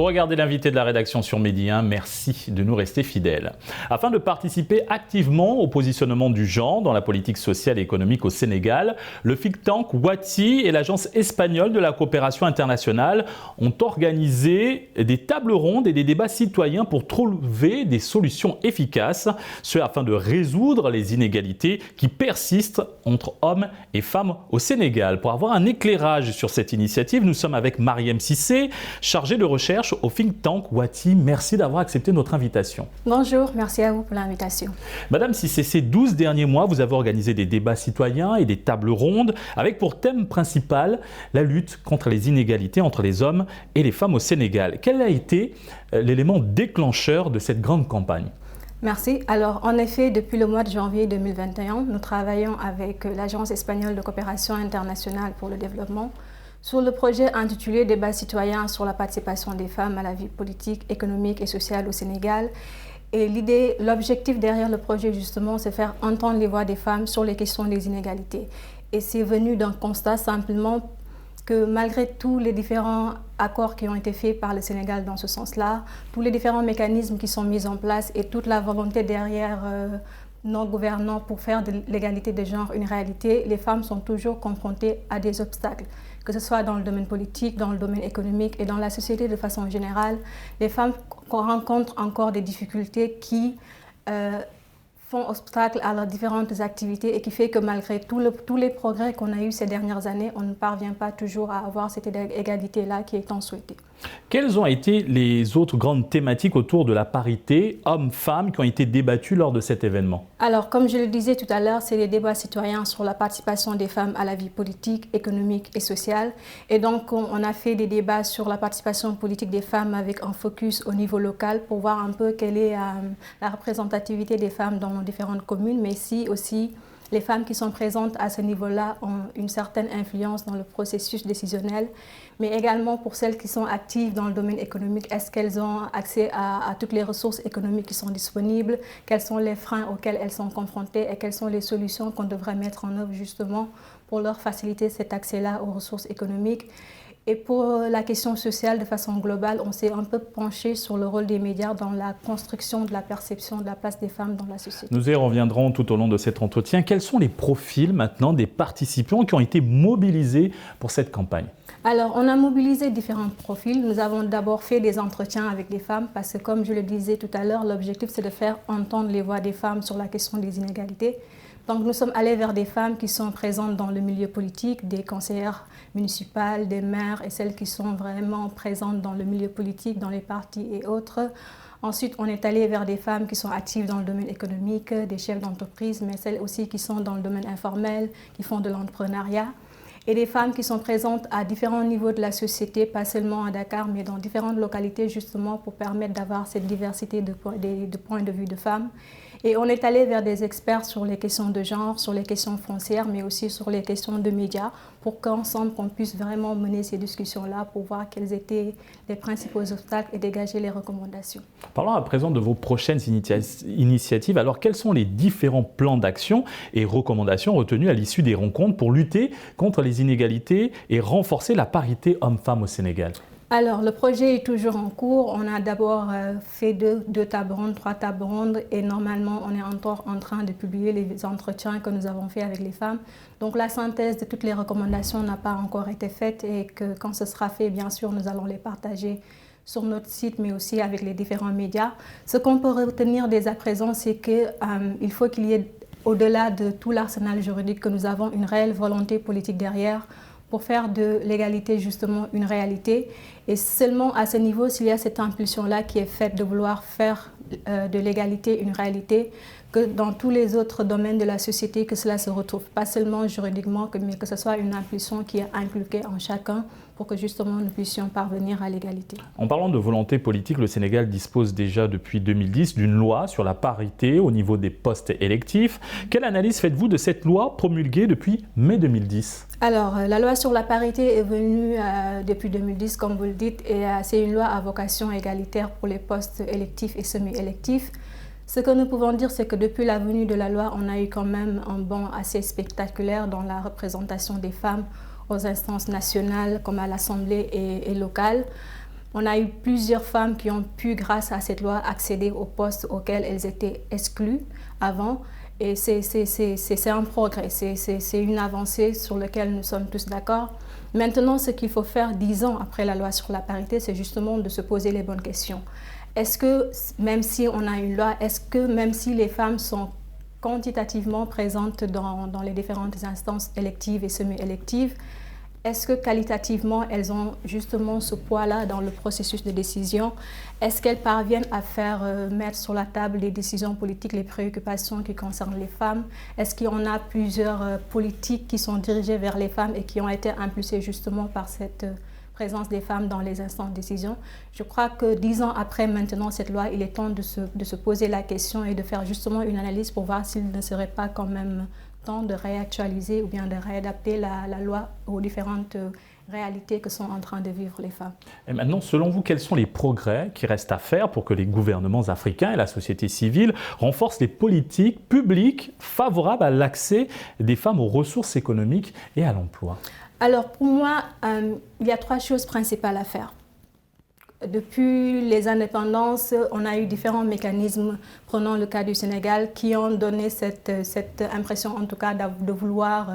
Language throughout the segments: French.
Vous regardez l'invité de la rédaction sur Medi 1, merci de nous rester fidèles. Afin de participer activement au positionnement du genre dans la politique sociale et économique au Sénégal, le think tank Wati et l'Agence espagnole de la coopération internationale ont organisé des tables rondes et des débats citoyens pour trouver des solutions efficaces, ce afin de résoudre les inégalités qui persistent entre hommes et femmes au Sénégal. Pour avoir un éclairage sur cette initiative, nous sommes avec Mariam Cissé, chargée de recherche au think tank Wati. Merci d'avoir accepté notre invitation. Bonjour, merci à vous pour l'invitation. Madame Cissé, ces 12 derniers mois, vous avez organisé des débats citoyens et des tables rondes avec pour thème principal la lutte contre les inégalités entre les hommes et les femmes au Sénégal. Quel a été l'élément déclencheur de cette grande campagne ? Merci. Alors, en effet, depuis le mois de janvier 2021, nous travaillons avec l'Agence espagnole de coopération internationale pour le développement sur le projet intitulé Débat citoyen sur la participation des femmes à la vie politique, économique et sociale au Sénégal. Et l'objectif derrière le projet, justement, c'est faire entendre les voix des femmes sur les questions des inégalités. Et c'est venu d'un constat simplement que malgré tous les différents accords qui ont été faits par le Sénégal dans ce sens-là, tous les différents mécanismes qui sont mis en place et toute la volonté derrière nos gouvernants pour faire de l'égalité de genre une réalité, les femmes sont toujours confrontées à des obstacles, que ce soit dans le domaine politique, dans le domaine économique et dans la société de façon générale. Les femmes rencontrent encore des difficultés qui font obstacle à leurs différentes activités et qui fait que malgré tous les progrès qu'on a eus ces dernières années, on ne parvient pas toujours à avoir cette égalité-là qui est tant souhaitée. Quelles ont été les autres grandes thématiques autour de la parité hommes-femmes qui ont été débattues lors de cet événement? Alors, comme je le disais tout à l'heure, c'est les débats citoyens sur la participation des femmes à la vie politique, économique et sociale. Et donc, on a fait des débats sur la participation politique des femmes avec un focus au niveau local pour voir un peu quelle est la représentativité des femmes dans nos différentes communes, mais si aussi les femmes qui sont présentes à ce niveau-là ont une certaine influence dans le processus décisionnel, mais également pour celles qui sont actives dans le domaine économique, est-ce qu'elles ont accès à toutes les ressources économiques qui sont disponibles, quels sont les freins auxquels elles sont confrontées et quelles sont les solutions qu'on devrait mettre en œuvre justement pour leur faciliter cet accès-là aux ressources économiques. Et pour la question sociale, de façon globale, on s'est un peu penché sur le rôle des médias dans la construction de la perception de la place des femmes dans la société. Nous y reviendrons tout au long de cet entretien. Quels sont les profils maintenant des participants qui ont été mobilisés pour cette campagne? Alors, on a mobilisé différents profils. Nous avons d'abord fait des entretiens avec les femmes parce que, comme je le disais tout à l'heure, l'objectif c'est de faire entendre les voix des femmes sur la question des inégalités. Donc nous sommes allés vers des femmes qui sont présentes dans le milieu politique, des conseillères municipales, des maires et celles qui sont vraiment présentes dans le milieu politique, dans les partis et autres. Ensuite, on est allé vers des femmes qui sont actives dans le domaine économique, des chefs d'entreprise, mais celles aussi qui sont dans le domaine informel, qui font de l'entrepreneuriat. Et des femmes qui sont présentes à différents niveaux de la société, pas seulement à Dakar, mais dans différentes localités, justement pour permettre d'avoir cette diversité de points de vue de femmes. Et on est allé vers des experts sur les questions de genre, sur les questions foncières, mais aussi sur les questions de médias, pour qu'ensemble, on puisse vraiment mener ces discussions-là pour voir quels étaient les principaux obstacles et dégager les recommandations. Parlons à présent de vos prochaines initiatives. Alors, quels sont les différents plans d'action et recommandations retenus à l'issue des rencontres pour lutter contre les inégalités et renforcer la parité homme-femme au Sénégal? Alors, le projet est toujours en cours. On a d'abord fait deux tables rondes, 3 tables rondes et normalement, on est encore en train de publier les entretiens que nous avons faits avec les femmes. Donc, la synthèse de toutes les recommandations n'a pas encore été faite et que quand ce sera fait, bien sûr, nous allons les partager sur notre site, mais aussi avec les différents médias. Ce qu'on peut retenir dès à présent, c'est qu'il faut qu'il y ait, au-delà de tout l'arsenal juridique que nous avons, une réelle volonté politique derrière pour faire de l'égalité justement une réalité. Et seulement à ce niveau, s'il y a cette impulsion-là qui est faite de vouloir faire de l'égalité une réalité, que dans tous les autres domaines de la société, que cela se retrouve pas seulement juridiquement, mais que ce soit une impulsion qui est inculquée en chacun pour que justement nous puissions parvenir à l'égalité. En parlant de volonté politique, le Sénégal dispose déjà depuis 2010 d'une loi sur la parité au niveau des postes électifs. Quelle analyse faites-vous de cette loi promulguée depuis mai 2010? Alors, la loi sur la parité est venue depuis 2010, comme vous le dites, et c'est une loi à vocation égalitaire pour les postes électifs et semi-électifs. Ce que nous pouvons dire, c'est que depuis la venue de la loi, on a eu quand même un bond assez spectaculaire dans la représentation des femmes aux instances nationales comme à l'Assemblée et locales. On a eu plusieurs femmes qui ont pu, grâce à cette loi, accéder aux postes auxquels elles étaient exclues avant. Et c'est un progrès, c'est une avancée sur laquelle nous sommes tous d'accord. Maintenant, ce qu'il faut faire 10 ans après la loi sur la parité, c'est justement de se poser les bonnes questions. Est-ce que, même si on a une loi, est-ce que même si les femmes sont quantitativement présentes dans les différentes instances électives et semi-électives, est-ce que qualitativement, elles ont justement ce poids-là dans le processus de décision? Est-ce qu'elles parviennent à faire mettre sur la table les décisions politiques, les préoccupations qui concernent les femmes? Est-ce qu'il y en a plusieurs politiques qui sont dirigées vers les femmes et qui ont été impulsées justement par cette présence des femmes dans les instances de décision? Je crois que 10 ans après maintenant cette loi, il est temps de se poser la question et de faire justement une analyse pour voir s'il ne serait pas quand même temps de réactualiser ou bien de réadapter la loi aux différentes réalités que sont en train de vivre les femmes. Et maintenant, selon vous, quels sont les progrès qui restent à faire pour que les gouvernements africains et la société civile renforcent les politiques publiques favorables à l'accès des femmes aux ressources économiques et à l'emploi? Alors pour moi, il y a 3 choses principales à faire. Depuis les indépendances, on a eu différents mécanismes, prenons le cas du Sénégal, qui ont donné cette impression, en tout cas, de vouloir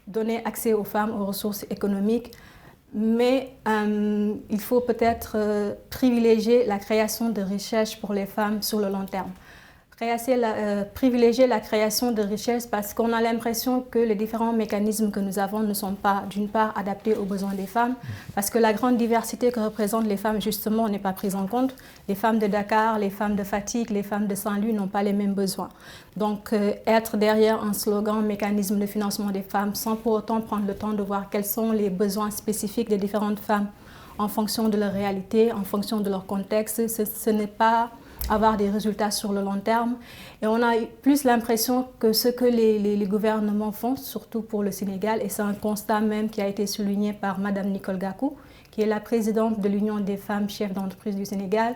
donner accès aux femmes aux ressources économiques. Mais il faut peut-être privilégier la création de richesses pour les femmes sur le long terme. Privilégier la création de richesses parce qu'on a l'impression que les différents mécanismes que nous avons ne sont pas, d'une part, adaptés aux besoins des femmes, parce que la grande diversité que représentent les femmes, justement, n'est pas prise en compte. Les femmes de Dakar, les femmes de Fatick, les femmes de Saint-Louis n'ont pas les mêmes besoins. Donc, être derrière un slogan, mécanisme de financement des femmes, sans pour autant prendre le temps de voir quels sont les besoins spécifiques des différentes femmes en fonction de leur réalité, en fonction de leur contexte, ce n'est pas avoir des résultats sur le long terme. Et on a plus l'impression que ce que les gouvernements font, surtout pour le Sénégal, et c'est un constat même qui a été souligné par Madame Nicole Gakou, qui est la présidente de l'Union des femmes chefs d'entreprise du Sénégal,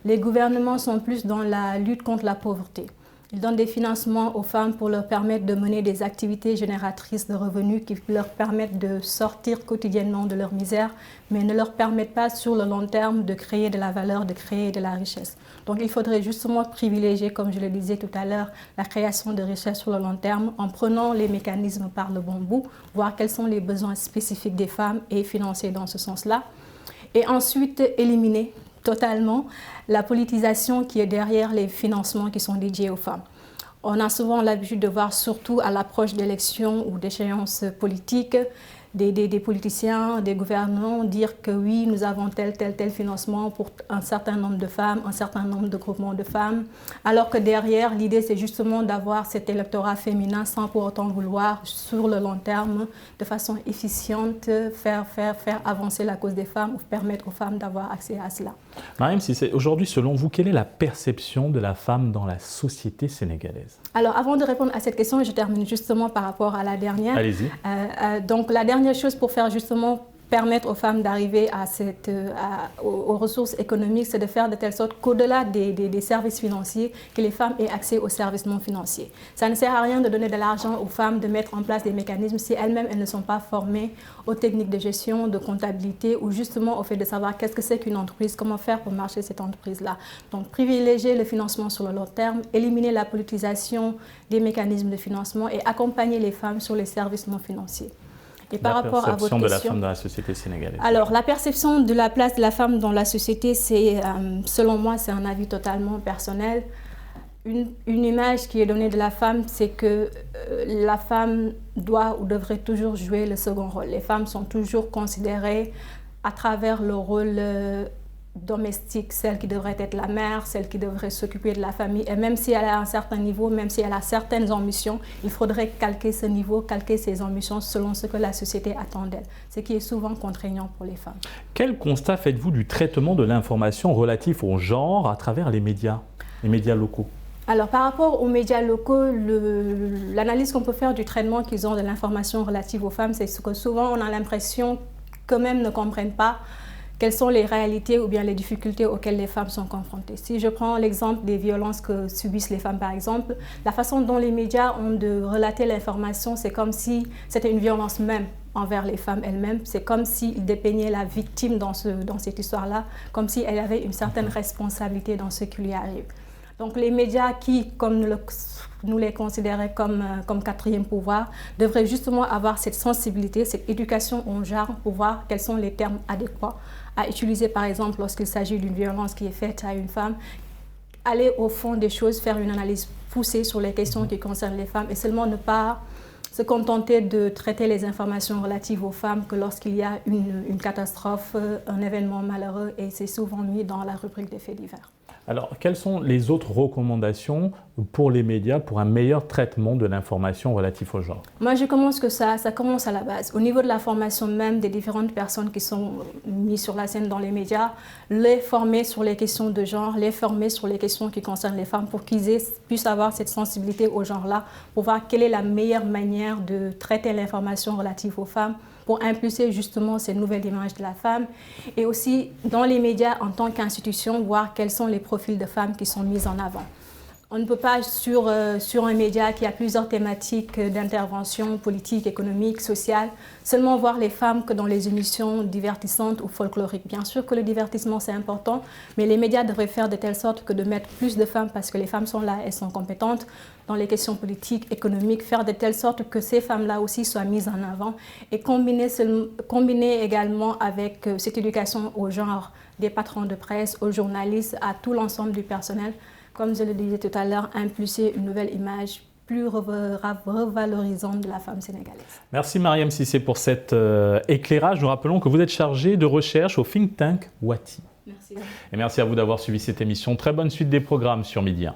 les gouvernements sont plus dans la lutte contre la pauvreté. Ils donnent des financements aux femmes pour leur permettre de mener des activités génératrices de revenus qui leur permettent de sortir quotidiennement de leur misère, mais ne leur permettent pas sur le long terme de créer de la valeur, de créer de la richesse. Donc il faudrait justement privilégier, comme je le disais tout à l'heure, la création de richesses sur le long terme en prenant les mécanismes par le bon bout, voir quels sont les besoins spécifiques des femmes et financer dans ce sens-là. Et ensuite éliminer totalement la politisation qui est derrière les financements qui sont dédiés aux femmes. On a souvent l'habitude de voir, surtout à l'approche d'élections ou d'échéances politiques, des politiciens, des gouvernants dire que oui, nous avons tel financement pour un certain nombre de femmes, un certain nombre de groupements de femmes, alors que derrière, l'idée c'est justement d'avoir cet électorat féminin sans pour autant vouloir, sur le long terme, de façon efficiente, faire avancer la cause des femmes ou permettre aux femmes d'avoir accès à cela. Mariam Cissé, aujourd'hui, selon vous, quelle est la perception de la femme dans la société sénégalaise? Alors, avant de répondre à cette question, je termine justement par rapport à la dernière. Allez-y. Donc, la dernière chose pour faire justement permettre aux femmes d'arriver aux ressources économiques, c'est de faire de telle sorte qu'au-delà des services financiers, que les femmes aient accès aux services non financiers. Ça ne sert à rien de donner de l'argent aux femmes, de mettre en place des mécanismes si elles-mêmes elles ne sont pas formées aux techniques de gestion, de comptabilité ou justement au fait de savoir qu'est-ce que c'est qu'une entreprise, comment faire pour marcher cette entreprise-là. Donc privilégier le financement sur le long terme, éliminer la politisation des mécanismes de financement et accompagner les femmes sur les services non financiers. Et par rapport à votre question, la perception de la femme dans la société sénégalaise. Alors, la perception de la place de la femme dans la société, c'est, selon moi, c'est un avis totalement personnel. Une image qui est donnée de la femme, c'est que la femme doit ou devrait toujours jouer le second rôle. Les femmes sont toujours considérées à travers le rôle domestique, celle qui devrait être la mère, celle qui devrait s'occuper de la famille. Et même si elle a un certain niveau, même si elle a certaines ambitions, il faudrait calquer ce niveau, calquer ses ambitions selon ce que la société attend d'elle, ce qui est souvent contraignant pour les femmes. Quel constat faites-vous du traitement de l'information relative au genre à travers les médias locaux? Alors, par rapport aux médias locaux, l'analyse qu'on peut faire du traitement qu'ils ont de l'information relative aux femmes, c'est que souvent on a l'impression qu'eux-mêmes ne comprennent pas quelles sont les réalités ou bien les difficultés auxquelles les femmes sont confrontées. Si je prends l'exemple des violences que subissent les femmes, par exemple, la façon dont les médias ont de relater l'information, c'est comme si c'était une violence même. envers les femmes elles-mêmes. C'est comme s'il dépeignait la victime dans cette histoire-là, comme si elle avait une certaine responsabilité dans ce qui lui arrive. Donc les médias qui, comme nous les considérons comme quatrième pouvoir, devraient justement avoir cette sensibilité, cette éducation au genre pour voir quels sont les termes adéquats à utiliser, par exemple, lorsqu'il s'agit d'une violence qui est faite à une femme, aller au fond des choses, faire une analyse poussée sur les questions qui concernent les femmes et seulement ne pas se contenter de traiter les informations relatives aux femmes que lorsqu'il y a une catastrophe, un événement malheureux, et c'est souvent mis dans la rubrique des faits divers. Alors, quelles sont les autres recommandations pour les médias pour un meilleur traitement de l'information relative au genre? Moi, je commence que ça commence à la base. Au niveau de la formation même des différentes personnes qui sont mises sur la scène dans les médias, les former sur les questions de genre, les former sur les questions qui concernent les femmes pour qu'ils puissent avoir cette sensibilité au genre-là, pour voir quelle est la meilleure manière de traiter l'information relative aux femmes, pour impulser justement ces nouvelles images de la femme, et aussi dans les médias en tant qu'institution, voir quels sont les profils de femmes qui sont mis en avant. On ne peut pas, sur un média qui a plusieurs thématiques d'intervention politique, économique, sociale, seulement voir les femmes que dans les émissions divertissantes ou folkloriques. Bien sûr que le divertissement, c'est important, mais les médias devraient faire de telle sorte que de mettre plus de femmes, parce que les femmes sont là, elles sont compétentes, dans les questions politiques, économiques, faire de telle sorte que ces femmes-là aussi soient mises en avant et combiner également avec cette éducation au genre des patrons de presse, aux journalistes, à tout l'ensemble du personnel. Comme je le disais tout à l'heure, impulser une nouvelle image plus revalorisante de la femme sénégalaise. Merci Mariam Cissé pour cet éclairage. Nous rappelons que vous êtes chargée de recherche au think tank Wati. Merci. Et merci à vous d'avoir suivi cette émission. Très bonne suite des programmes sur Midi 1.